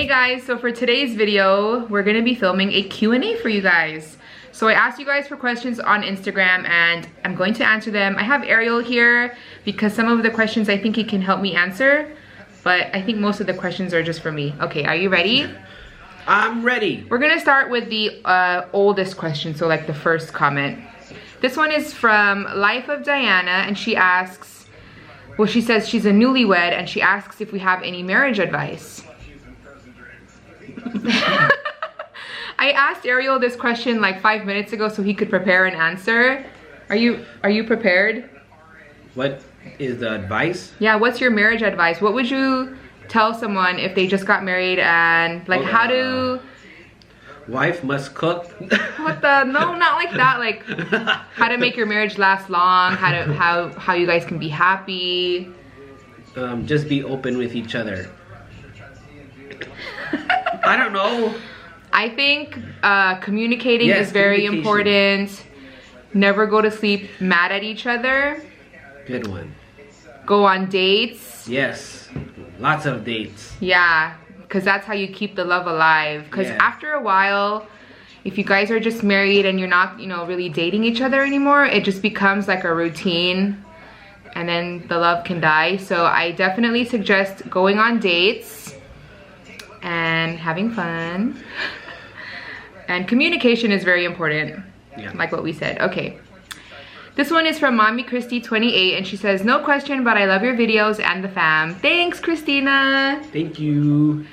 Hey guys, so for today's video, we're gonna be filming a Q&A for you guys. So I asked you guys for questions on Instagram and I'm going to answer them. I have Ariel here because some of the questions I think he can help me answer, but I think most of the questions are just for me. Okay, are you ready? I'm ready. We're gonna start with the oldest question, so like the first comment. This one is from Life of Diana and she asks, well, she says she's a newlywed and she asks if we have any marriage advice. I asked Ariel this question like 5 minutes ago so he could prepare an answer. Are you prepared? What is the advice? Yeah, what's your marriage advice? What would you tell someone if they just got married and like how to... Wife must cook. What the? No, not like that. Like how to make your marriage last long, how you guys can be happy. Just be open with each other. I don't know. I think communicating is very important. Never go to sleep mad at each other. Good one. Go on dates. Yes, lots of dates. Yeah, because that's how you keep the love alive. Because after a while, if you guys are just married and you're not, you know, really dating each other anymore, it just becomes like a routine and then the love can die. So I definitely suggest going on dates and having fun. And communication is very important, like what we said. Okay. This one is from Mommy Christy 28 and she says, no question, but I love your videos and the fam. Thanks, Christina. Thank you.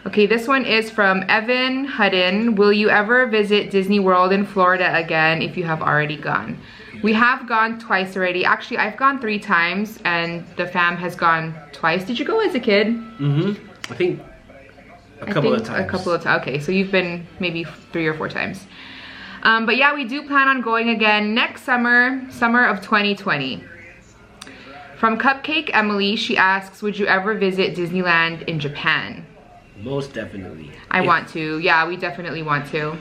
Okay, this one is from Evan Hudden. Will you ever visit Disney World in Florida again if you have already gone? We have gone twice already. Actually, I've gone 3 times and the fam has gone twice. Did you go as a kid? Mm-hmm. I think a couple of times. Okay, so you've been maybe 3 or 4 times. But yeah, we do plan on going again next summer of 2020. From Cupcake Emily, she asks, would you ever visit Disneyland in Japan? Most definitely. I want to. Yeah, we definitely want to.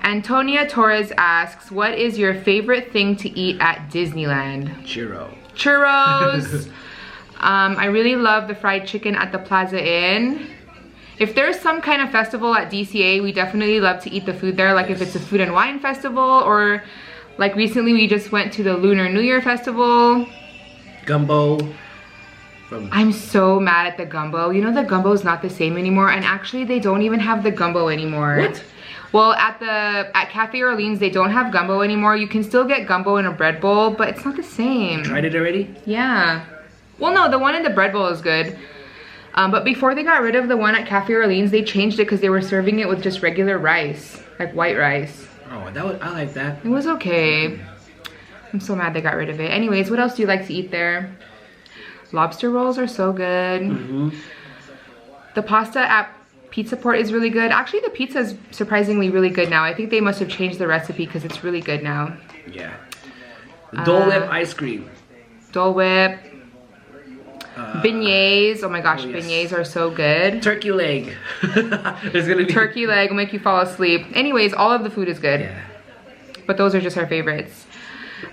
Antonia Torres asks, what is your favorite thing to eat at Disneyland? Churros. I really love the fried chicken at the Plaza Inn. If there's some kind of festival at DCA, we definitely love to eat the food there. Like if it's a food and wine festival, or like recently we just went to the Lunar New Year festival. Gumbo. I'm so mad at the gumbo. You know the gumbo is not the same anymore, and actually they don't even have the gumbo anymore. What? Well, at Cafe Orleans they don't have gumbo anymore. You can still get gumbo in a bread bowl, but it's not the same. You tried it already? Yeah. Well, no, the one in the bread bowl is good. But before they got rid of the one at Cafe Orleans, they changed it because they were serving it with just regular rice, like white rice. Oh, I like that. It was okay. I'm so mad they got rid of it. Anyways, what else do you like to eat there? Lobster rolls are so good. Mm-hmm. The pasta at Pizza Port is really good. Actually, the pizza is surprisingly really good now. I think they must have changed the recipe because it's really good now. Yeah. Dole Whip ice cream. Dole Whip. Beignets. Oh my gosh, beignets are so good. Turkey leg. There's gonna be turkey leg will make you fall asleep. Anyways, all of the food is good. Yeah. But those are just our favorites.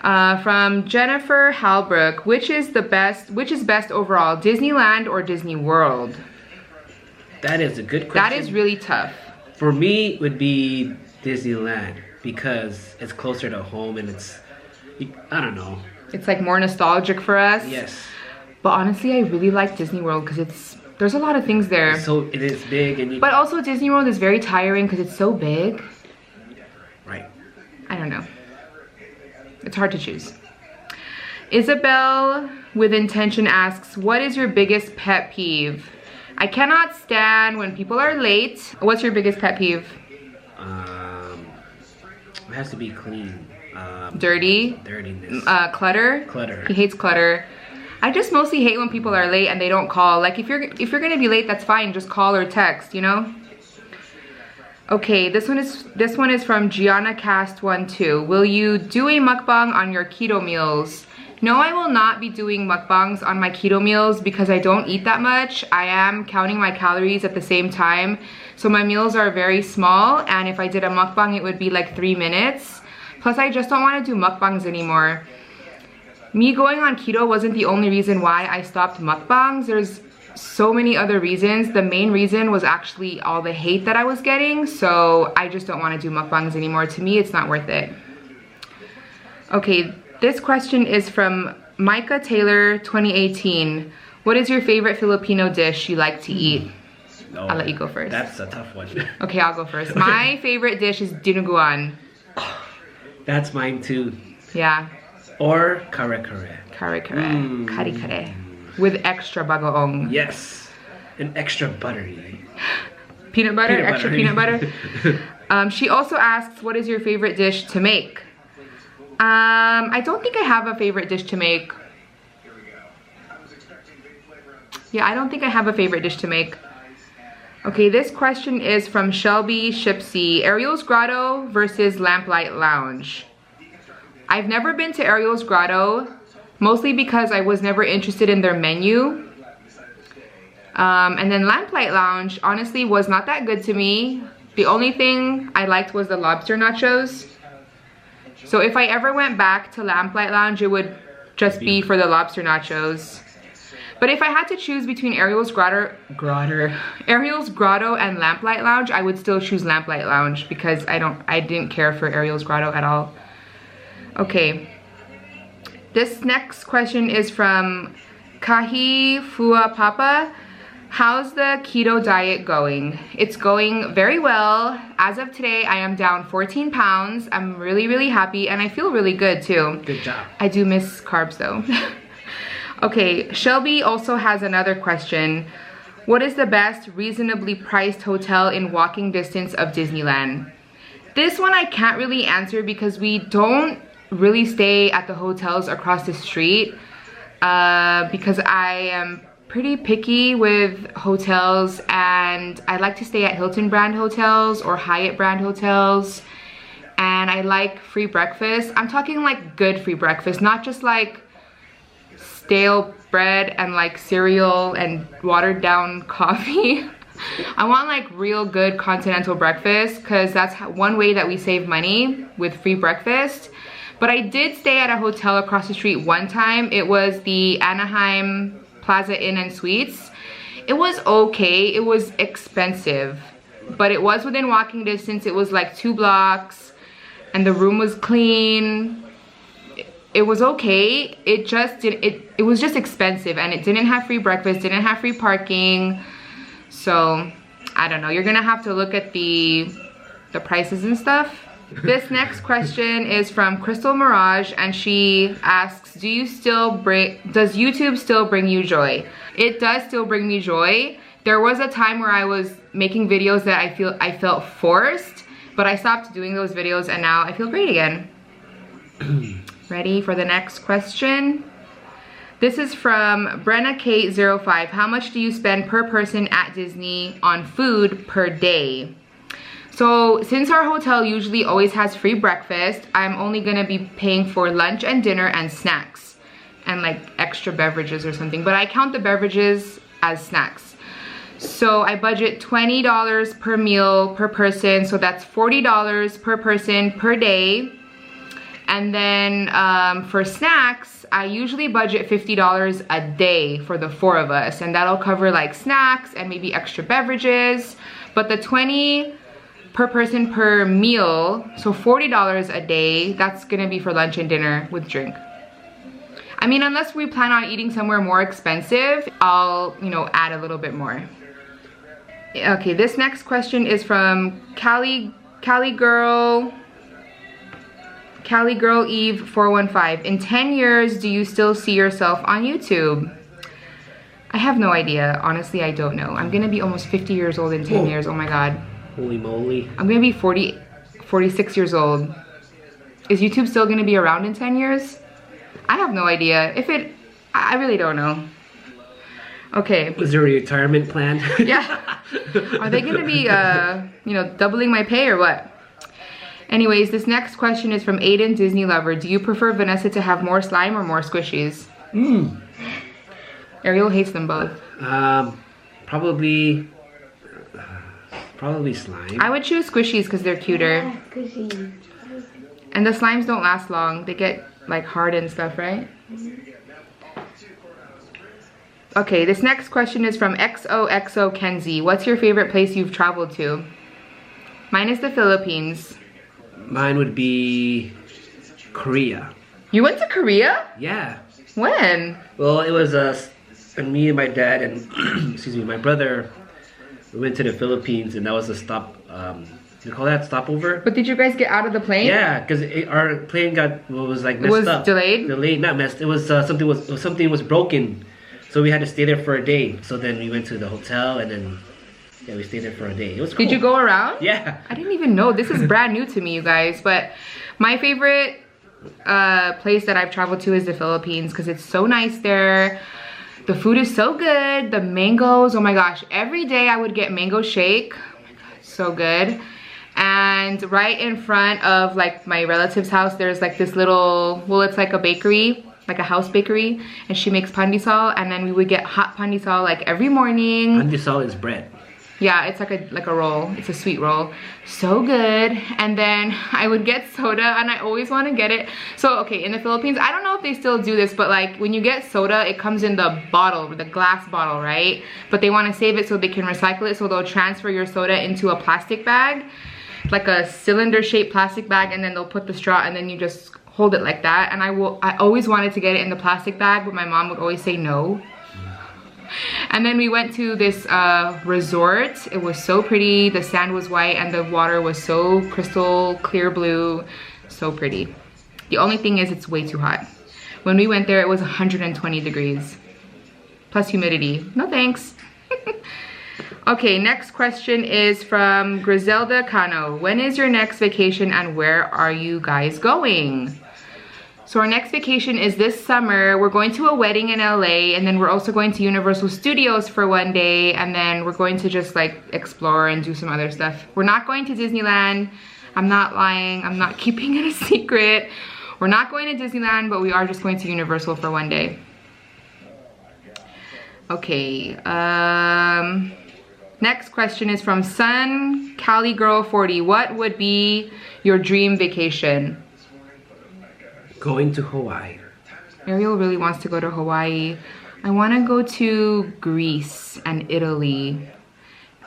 From Jennifer Halbrook, which is best overall, Disneyland or Disney World? That is a good question. That is really tough. For me, it would be Disneyland because it's closer to home and it's, I don't know. It's like more nostalgic for us. Yes. But honestly, I really like Disney World because there's a lot of things there. So it is big and but also Disney World is very tiring because it's so big. Right. I don't know. It's hard to choose. Isabel with intention asks, what is your biggest pet peeve? I cannot stand when people are late. What's your biggest pet peeve? It has to be clean. Dirty? Dirtiness. Clutter? Clutter. He hates clutter. I just mostly hate when people are late and they don't call. Like if you're gonna be late, that's fine. Just call or text, you know? Okay, this one is from Gianna Cast 12. Will you do a mukbang on your keto meals? No, I will not be doing mukbangs on my keto meals because I don't eat that much. I am counting my calories at the same time. So my meals are very small, and if I did a mukbang, it would be like 3 minutes. Plus, I just don't want to do mukbangs anymore. Me going on keto wasn't the only reason why I stopped mukbangs. There's so many other reasons. The main reason was actually all the hate that I was getting, so I just don't want to do mukbangs anymore. To me, it's not worth it. Okay, this question is from Micah Taylor 2018. What is your favorite Filipino dish you like to eat? No, I'll let you go first. That's a tough one. Okay, I'll go first. My favorite dish is dinuguan. That's mine too. Yeah. Or kare-kare. Kare-kare. Kare-kare. With extra bagoong. Yes. And extra buttery. Peanut butter? Extra peanut butter? She also asks, what is your favorite dish to make? I don't think I have a favorite dish to make. Yeah, I don't think I have a favorite dish to make. Okay, this question is from Shelby Shipsy. Ariel's Grotto versus Lamplight Lounge. I've never been to Ariel's Grotto, mostly because I was never interested in their menu. And then Lamplight Lounge, honestly, was not that good to me. The only thing I liked was the lobster nachos. So if I ever went back to Lamplight Lounge, it would just be for the lobster nachos. But if I had to choose between Ariel's Grotto and Lamplight Lounge, I would still choose Lamplight Lounge because I didn't care for Ariel's Grotto at all. Okay. This next question is from Kahi Fua Papa. How's the keto diet going? It's going very well. As of today, I am down 14 pounds. I'm really, really happy and I feel really good too. Good job. I do miss carbs though. Okay, Shelby also has another question. What is the best reasonably priced hotel in walking distance of Disneyland? This one I can't really answer because we don't really stay at the hotels across the street because I am pretty picky with hotels and I like to stay at Hilton brand hotels or Hyatt brand hotels, and I like free breakfast. I'm talking like good free breakfast, not just like stale bread and like cereal and watered down coffee. I want like real good continental breakfast because that's one way that we save money with free breakfast. But I did stay at a hotel across the street one time. It was the Anaheim Plaza Inn and Suites. It was okay. It was expensive, but it was within walking distance. It was like 2 blocks and the room was clean. It was okay. It was just expensive and it didn't have free breakfast, didn't have free parking. So I don't know. You're gonna have to look at the prices and stuff. This next question is from Crystal Mirage and she asks, does YouTube still bring you joy? It does still bring me joy. There was a time where I was making videos that I felt forced, but I stopped doing those videos and now I feel great again. Ready for the next question? This is from Brenna Kate 05. How much do you spend per person at Disney on food per day? So since our hotel usually always has free breakfast, I'm only gonna be paying for lunch and dinner and snacks and like extra beverages or something, but I count the beverages as snacks. So I budget $20 per meal per person, so that's $40 per person per day. And then for snacks, I usually budget $50 a day for the 4 of us, and that'll cover like snacks and maybe extra beverages. But the $20 per person per meal, so $40 a day, that's gonna be for lunch and dinner with drink. I mean, unless we plan on eating somewhere more expensive, I'll, add a little bit more. Okay, this next question is from Cali Girl Eve 415. In 10 years, do you still see yourself on YouTube? I have no idea. Honestly, I don't know. I'm gonna be almost 50 years old in 10 years. Oh my God. Holy moly. I'm gonna be 46 years old. Is YouTube still gonna be around in 10 years? I have no idea. I really don't know. Okay. Was there a retirement plan? Yeah. Are they gonna be, doubling my pay or what? Anyways, this next question is from Aiden Disney Lover. Do you prefer Vanessa to have more slime or more squishies? Ariel hates them both. Probably slime. I would choose squishies because they're cuter. Yeah, squishy. And the slimes don't last long. They get like hard and stuff, right? Okay, this next question is from XOXO Kenzie. What's your favorite place you've traveled to? Mine is the Philippines. Mine would be Korea. You went to Korea? Yeah. When? Well, it was and me and my dad and excuse me, my brother. We went to the Philippines, and that was a stop. You call that stopover? But did you guys get out of the plane? Yeah, because our plane was like messed up. Delayed. Delayed, not messed. It was something was broken, so we had to stay there for a day. So then we went to the hotel, and then yeah, we stayed there for a day. It was cool. Did you go around? Yeah. I didn't even know. This is brand new to me, you guys. But my favorite place that I've traveled to is the Philippines because it's so nice there. The food is so good. The mangoes, oh my gosh. Every day I would get mango shake. Oh my god, so good. And right in front of like my relative's house, there's like this little, well, it's like a bakery, like a house bakery. And she makes pandesal, and then we would get hot pandesal like every morning. Pandesal is bread. Yeah, it's like a roll. It's a sweet roll. So good. And then I would get soda, and I always want to get it. So, okay, in the Philippines, I don't know if they still do this, but like when you get soda, it comes in the bottle, the glass bottle, right? But they want to save it so they can recycle it, so they'll transfer your soda into a plastic bag, like a cylinder-shaped plastic bag, and then they'll put the straw, and then you just hold it like that. And I always wanted to get it in the plastic bag, but my mom would always say no. And then we went to this resort. It was so pretty. The sand was white and the water was so crystal clear blue. So pretty. The only thing is it's way too hot. When we went there, it was 120 degrees. Plus humidity. No thanks. Okay, next question is from Griselda Cano. When is your next vacation and where are you guys going? So our next vacation is this summer. We're going to a wedding in LA, and then we're also going to Universal Studios for one day, and then we're going to just like explore and do some other stuff. We're not going to Disneyland. I'm not lying. I'm not keeping it a secret. We're not going to Disneyland, but we are just going to Universal for one day. Okay. Next question is from Sun Cali Girl 40. What would be your dream vacation? Going to Hawaii. Ariel really wants to go to Hawaii. I want to go to Greece and Italy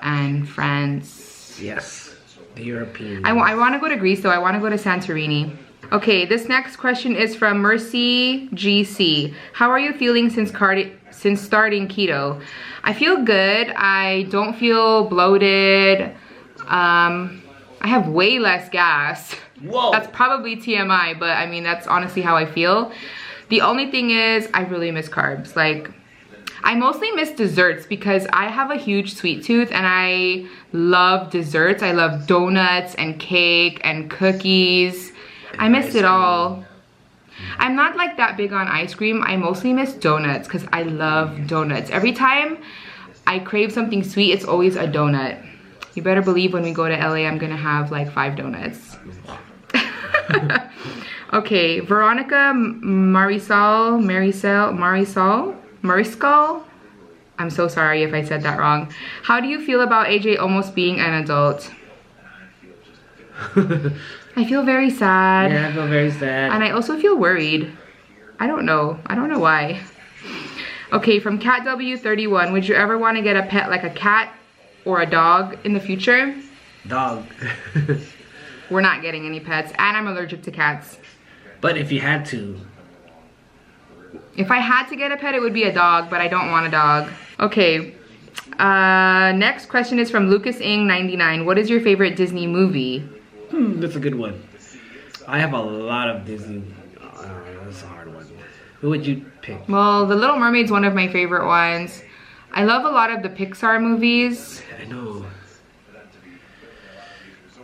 and France. Yes, the European. I want to go to Greece though. I want to go to Santorini. Okay, this next question is from Mercy GC. How are you feeling since starting keto? I feel good. I don't feel bloated. I have way less gas. Whoa. That's probably TMI, but I mean, that's honestly how I feel. The only thing is I really miss carbs. Like, I mostly miss desserts because I have a huge sweet tooth and I love desserts. I love donuts and cake and cookies. I miss it all. I'm not like that big on ice cream. I mostly miss donuts because I love donuts. Every time I crave something sweet, it's always a donut. You better believe when we go to LA, I'm gonna have like 5 donuts. Okay, Veronica Marisol. I'm so sorry if I said that wrong. How do you feel about AJ almost being an adult? I feel very sad. Yeah, I feel very sad. And I also feel worried. I don't know why. Okay, from CatW31. Would you ever want to get a pet like a cat or a dog in the future? Dog. We're not getting any pets, and I'm allergic to cats. But if you had to. If I had to get a pet, it would be a dog, but I don't want a dog. Okay, next question is from LucasIng99. What is your favorite Disney movie? That's a good one. I have a lot of Disney. That's a hard one. Who would you pick? Well, The Little Mermaid's one of my favorite ones. I love a lot of the Pixar movies. I know.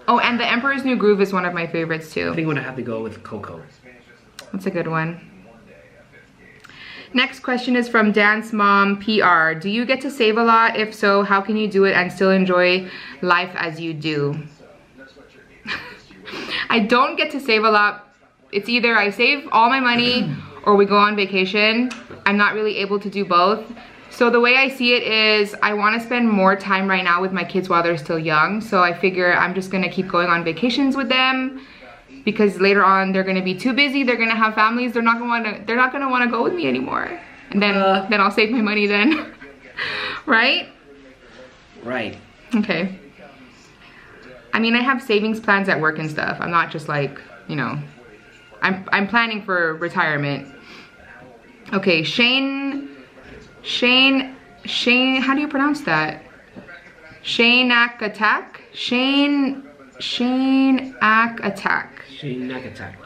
Oh, and The Emperor's New Groove is one of my favorites too. I think I'm gonna have to go with Coco. That's a good one. Next question is from Dance Mom PR. Do you get to save a lot? If so, how can you do it and still enjoy life as you do? I don't get to save a lot. It's either I save all my money or we go on vacation. I'm not really able to do both. So the way I see it is I want to spend more time right now with my kids while they're still young. So I figure I'm just going to keep going on vacations with them because later on they're going to be too busy. They're going to have families. They're not going to want to go with me anymore. And then I'll save my money then. Right? Right. Okay. I mean, I have savings plans at work and stuff. I'm not just like, you know, I'm planning for retirement. Okay, Shane, how do you pronounce that? Shane-ack attack? Shane-ack attack. Shane-ack attack.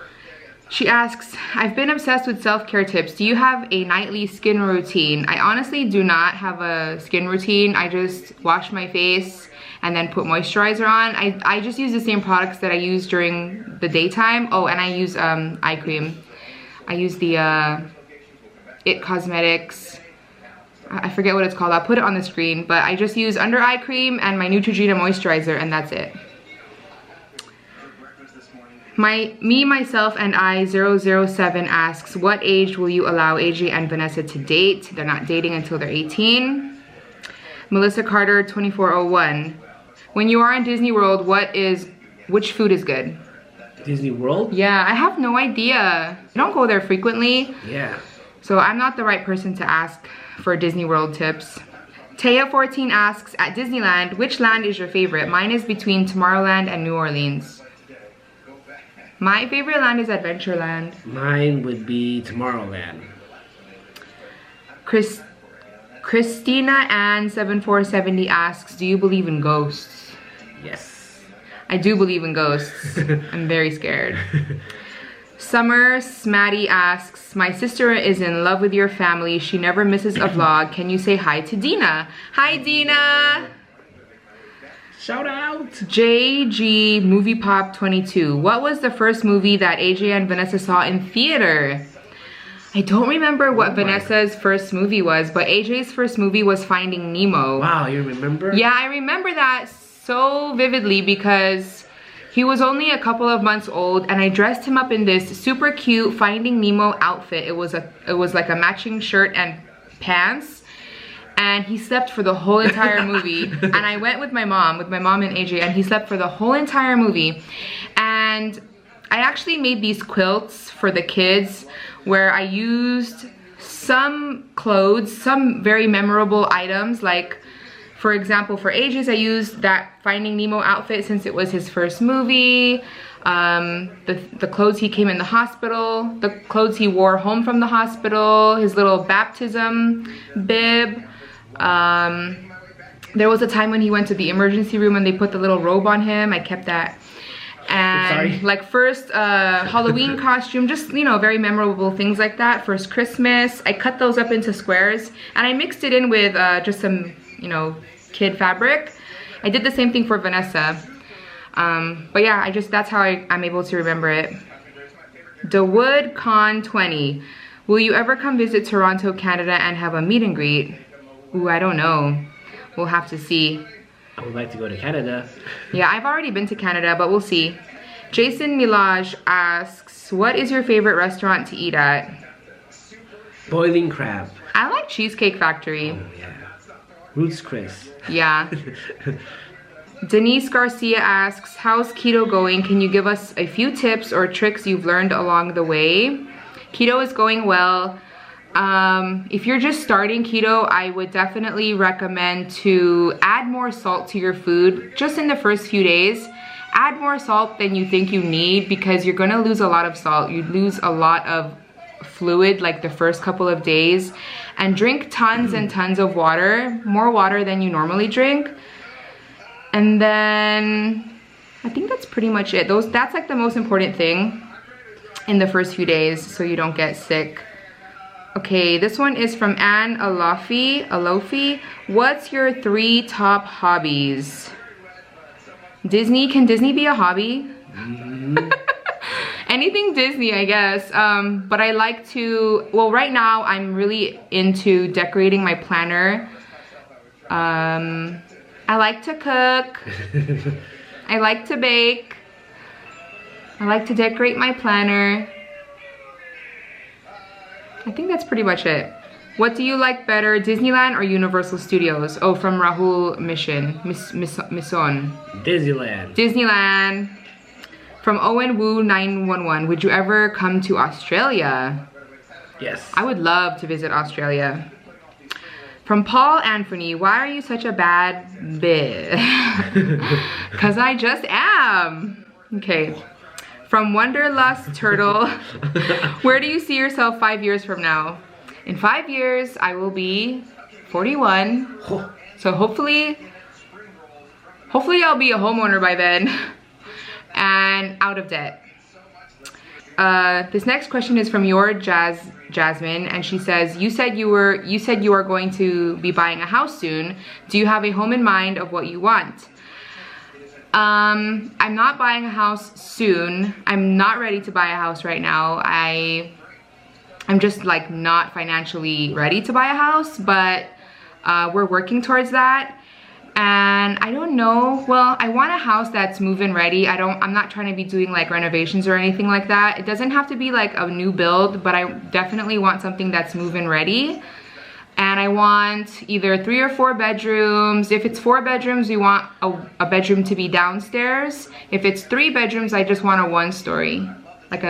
She asks, I've been obsessed with self-care tips. Do you have a nightly skin routine? I honestly do not have a skin routine. I just wash my face and then put moisturizer on. I just use the same products that I use during the daytime. Oh, and I use eye cream. I use the It Cosmetics. I forget what it's called. I'll put it on the screen. But I just use under eye cream and my Neutrogena moisturizer, and that's it. Me, Myself, and I 007 asks, what age will you allow Ajay and Vanessa to date? They're not dating until they're 18. Melissa Carter 2401. When you are in Disney World, which food is good? Disney World? Yeah, I have no idea. I don't go there frequently. Yeah. So I'm not the right person to ask for Disney World tips. Taya14 asks, at Disneyland, which land is your favorite? Mine is between Tomorrowland and New Orleans. My favorite land is Adventureland. Mine would be Tomorrowland. Christina Ann 7470 asks, do you believe in ghosts? Yes. I do believe in ghosts. I'm very scared. Summer Smatty asks, my sister is in love with your family. She never misses a vlog. Can you say hi to Dina? Hi, Dina. Shout out. JG Movie Pop 22. What was the first movie that Ajay and Vanessa saw in theater? I don't remember what Vanessa's first movie was, but Ajay's first movie was Finding Nemo. Wow, you remember? Yeah, I remember that so vividly because he was only a couple of months old and I dressed him up in this super cute Finding Nemo outfit. It was like a matching shirt and pants. And he slept for the whole entire movie. And I went with my mom and Ajay, and he slept for the whole entire movie. And I actually made these quilts for the kids where I used some clothes, some very memorable items. Like, for example, for Ajay's, I used that Finding Nemo outfit since it was his first movie. The clothes he came in the hospital, the clothes he wore home from the hospital, his little baptism bib. There was a time when he went to the emergency room and they put the little robe on him. I kept that. And like first Halloween costume, just, you know, very memorable things like that. First Christmas, I cut those up into squares and I mixed it in with just some, you know, kid fabric. I did the same thing for Vanessa. But yeah, that's how I'm able to remember it. DeWood Con 20. Will you ever come visit Toronto, Canada and have a meet and greet? Ooh, I don't know. We'll have to see. I would like to go to Canada. Yeah, I've already been to Canada, but we'll see. Jason Milaj asks, what is your favorite restaurant to eat at? Boiling Crab. I like Cheesecake Factory. Oh, yeah. Roots Chris. Yeah. Denise Garcia asks, how's keto going? Can you give us a few tips or tricks you've learned along the way? Keto is going well. If you're just starting keto, I would definitely recommend to add more salt to your food just in the first few days. Add more salt than you think you need because you're gonna lose a lot of salt. You lose a lot of fluid like the first couple of days. And drink tons and tons of water, more water than you normally drink. And then I think that's pretty much it. That's like the most important thing in the first few days so you don't get sick. Okay, this one is from Anne Alofi. What's your 3 top hobbies? Disney, can Disney be a hobby? Anything Disney, I guess. But I like to, well, right now I'm really into decorating my planner. I like to cook. I like to bake. I like to decorate my planner. I think that's pretty much it. What do you like better, Disneyland or Universal Studios? Oh, from Rahul Mission. Misson. Disneyland. Disneyland. From Owen Wu 911. Would you ever come to Australia? Yes. I would love to visit Australia. From Paul Anthony, why are you such a bad bitch? Because I just am. Okay. From Wonderlust Turtle, where do you see yourself 5 years from now? In 5 years, I will be 41. So hopefully I'll be a homeowner by then and out of debt. This next question is from your Jasmine, and she says, you said you are going to be buying a house soon. Do you have a home in mind of what you want? I'm not buying a house soon. I'm not ready to buy a house right now. I'm just like not financially ready to buy a house, but we're working towards that. And I don't know, well, I want a house that's move-in ready. I'm not trying to be doing like renovations or anything like that. It doesn't have to be like a new build, but I definitely want something that's move-in ready. And I want either 3 or 4 bedrooms. If it's 4 bedrooms, we want a bedroom to be downstairs. If it's 3 bedrooms, I just want a 1-story, like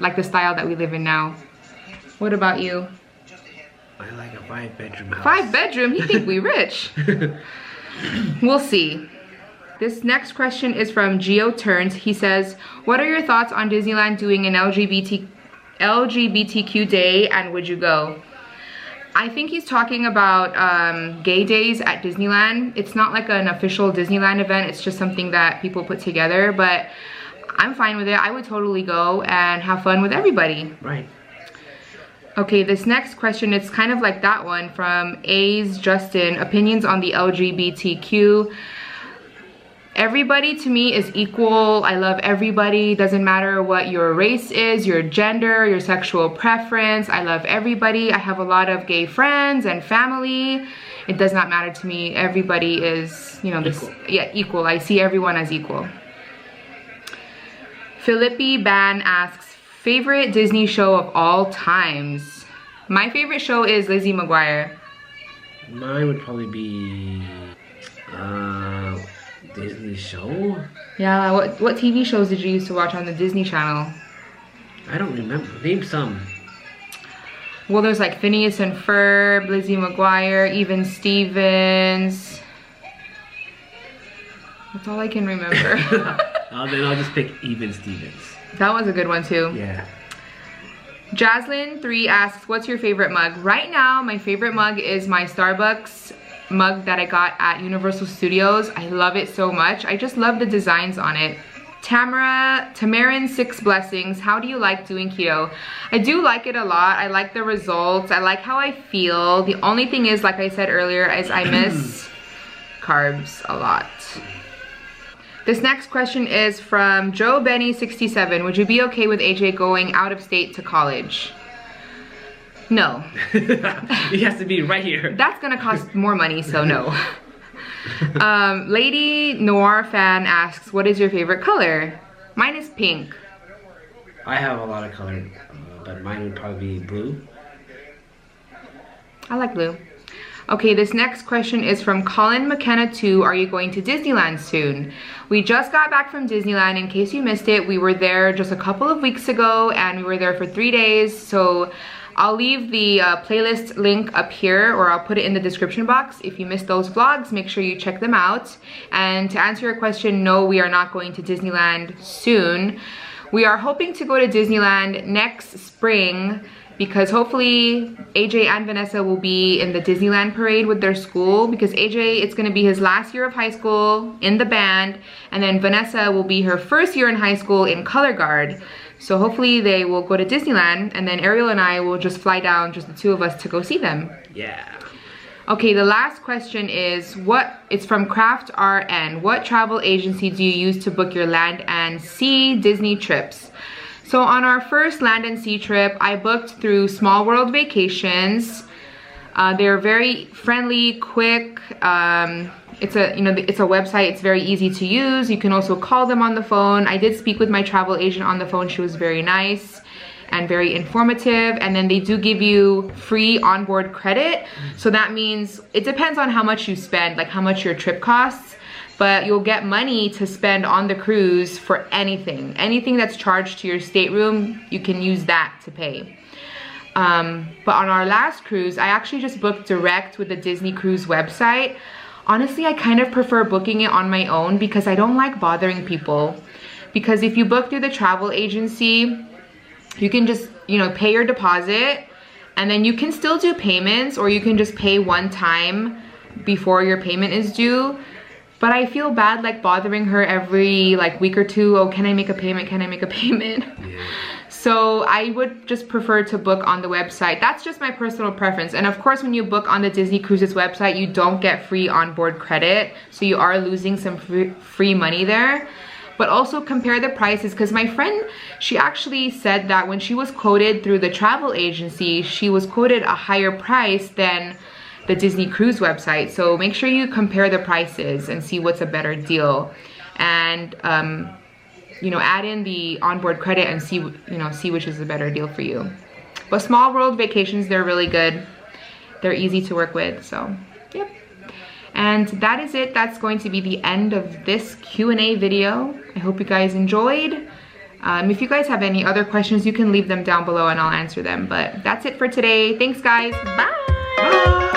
like the style that we live in now. What about you? I like a 5-bedroom house. 5-bedroom? You think we rich? We'll see. This next question is from Geo Turns. He says, what are your thoughts on Disneyland doing an LGBTQ day, and would you go? I think he's talking about gay days at Disneyland. It's not like an official Disneyland event. It's just something that people put together, but I'm fine with it. I would totally go and have fun with everybody. Right. Okay, this next question, it's kind of like that one from A's Justin. Opinions on the LGBTQ. Everybody to me is equal. I love everybody. Doesn't matter what your race is, your gender, your sexual preference. I love everybody. I have a lot of gay friends and family. It does not matter to me. Everybody is, you know, equal. I see everyone as equal. Philippi Ban asks, favorite Disney show of all times? My favorite show is Lizzie McGuire. Mine would probably be Disney show? Yeah, what TV shows did you used to watch on the Disney Channel? I don't remember. Name some. Well, there's like Phineas and Ferb, Lizzie McGuire, Even Stevens. That's all I can remember. Then I'll just pick Even Stevens. That was a good one too. Yeah. Jaslyn3 asks, what's your favorite mug? Right now, my favorite mug is my Starbucks mug that I got at Universal Studios. I love it so much. I just love the designs on it. Tamarin 6 Blessings, how do you like doing keto? I do like it a lot. I like the results. I like how I feel. The only thing is, like I said earlier, is I miss carbs a lot. This next question is from Joe Benny 67. Would you be okay with AJ going out of state to college? No. He has to be right here. That's gonna cost more money, so no. Lady Noir Fan asks, what is your favorite color? Mine is pink. I have a lot of color, but mine would probably be blue. I like blue. Okay, this next question is from Colin McKenna 2. Are you going to Disneyland soon? We just got back from Disneyland. In case you missed it, we were there just a couple of weeks ago and we were there for 3 days. So I'll leave the playlist link up here, or I'll put it in the description box. If you missed those vlogs, make sure you check them out. And to answer your question, no, we are not going to Disneyland soon. We are hoping to go to Disneyland next spring, because hopefully AJ and Vanessa will be in the Disneyland parade with their school, because AJ, it's going to be his last year of high school in the band, and then Vanessa will be her first year in high school in color guard. So hopefully they will go to Disneyland, and then Ariel and I will just fly down, just the 2 of us, to go see them. Yeah. Okay, the last question is, it's from Craft RN. What travel agency do you use to book your land and sea Disney trips? So on our first land and sea trip, I booked through Small World Vacations. They're very friendly, quick. It's a website. It's very easy to use. You can also call them on the phone. I did speak with my travel agent on the phone. She was very nice and very informative. And then they do give you free onboard credit. So that means it depends on how much you spend, like how much your trip costs. But you'll get money to spend on the cruise for anything. Anything that's charged to your stateroom, you can use that to pay. But on our last cruise, I actually just booked direct with the Disney Cruise website. Honestly, I kind of prefer booking it on my own because I don't like bothering people. Because if you book through the travel agency, you can just, you know, pay your deposit, and then you can still do payments, or you can just pay one time before your payment is due. But I feel bad like bothering her every like week or two. Oh, can I make a payment? Can I make a payment? Yeah. So I would just prefer to book on the website. That's just my personal preference. And of course, when you book on the Disney Cruises website, you don't get free onboard credit. So you are losing some free money there. But also compare the prices, because my friend, she actually said that when she was quoted through the travel agency, she was quoted a higher price than the Disney Cruise website. So make sure you compare the prices and see what's a better deal. And you know, add in the onboard credit and see, you know, see which is a better deal for you. But Small World Vacations, they're really good. They're easy to work with, so yep. And that is it. That's going to be the end of this Q&A video. I hope you guys enjoyed. If you guys have any other questions, you can leave them down below and I'll answer them. But that's it for today. Thanks, guys. Bye. Bye.